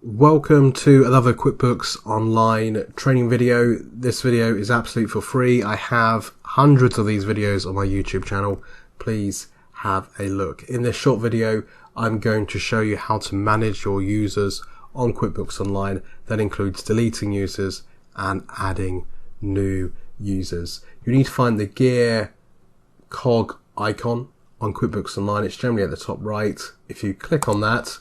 Welcome to another QuickBooks Online training video. This video is absolutely for free. I have hundreds of these videos on my YouTube channel. Please have a look. In this short video, I'm going to show you how to manage your users on QuickBooks Online. That includes deleting users and adding new users. You need to find the gear cog icon on QuickBooks Online. It's generally at the top right. If you click on that,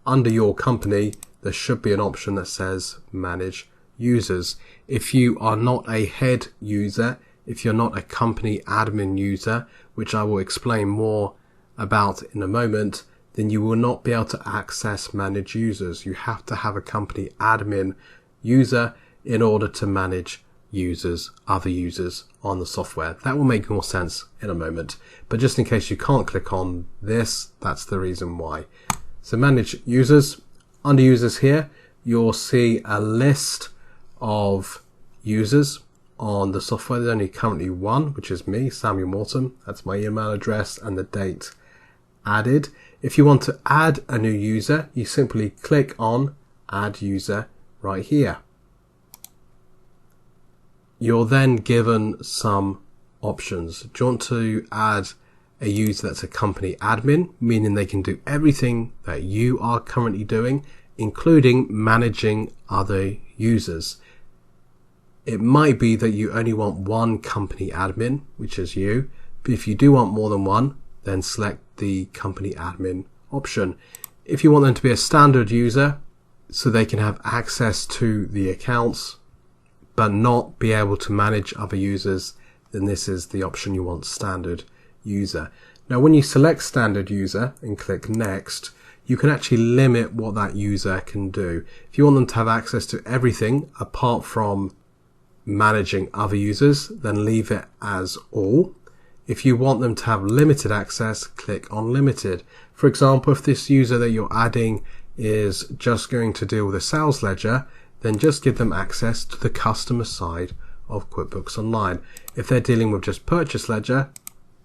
under your company, there should be an option that says Manage Users. If you are not a head user, if you're not a company admin user, which I will explain more about in a moment, then you will not be able to access Manage Users. You have to have a company admin user in order to manage users, other users on the software. That will make more sense in a moment. But just in case you can't click on this, that's the reason why. So Manage Users. Under users here, you'll see a list of users on the software. There's only currently one, which is me, Samuel Morton. That's my email address and the date added. If you want to add a new user, you simply click on Add User right here. You're then given some options. Do you want to add a user that's a company admin, meaning they can do everything that you are currently doing, including managing other users? It might be that you only want one company admin, which is you, but if you do want more than one, then select the company admin option. If you want them to be a standard user, so they can have access to the accounts, but not be able to manage other users, then this is the option you want, standard user. Now when you select standard user and click next, you can actually limit what that user can do. If you want them to have access to everything apart from managing other users, then leave it as all. If you want them to have limited access, click on limited. For example, if this user that you're adding is just going to deal with a sales ledger, then just give them access to the customer side of QuickBooks Online. If they're dealing with just purchase ledger,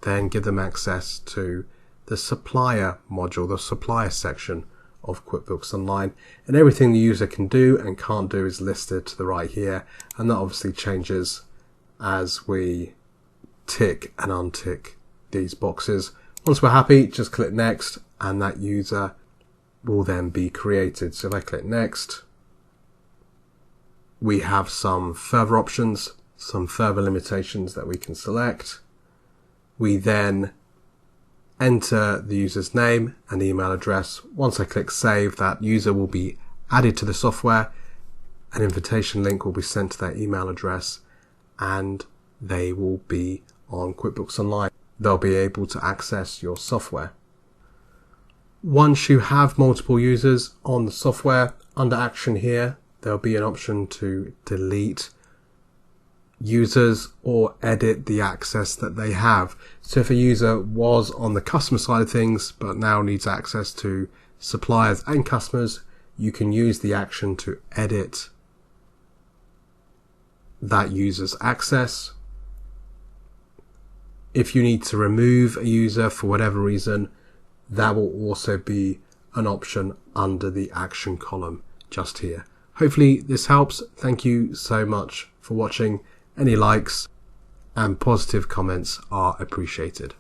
then give them access to the supplier module, the supplier section of QuickBooks Online. And everything the user can do and can't do is listed to the right here. And that obviously changes as we tick and untick these boxes. Once we're happy, just click next and that user will then be created. So if I click next, we have some further options, some further limitations that we can select. We then enter the user's name and email address. Once I click save, that user will be added to the software. An invitation link will be sent to their email address and they will be on QuickBooks Online. They'll be able to access your software. Once you have multiple users on the software, under action here, there'll be an option to delete users or edit the access that they have. So if a user was on the customer side of things but now needs access to suppliers and customers, you can use the action to edit that user's access. If you need to remove a user for whatever reason, that will also be an option under the action column just here. Hopefully this helps. Thank you so much for watching. Any likes and positive comments are appreciated.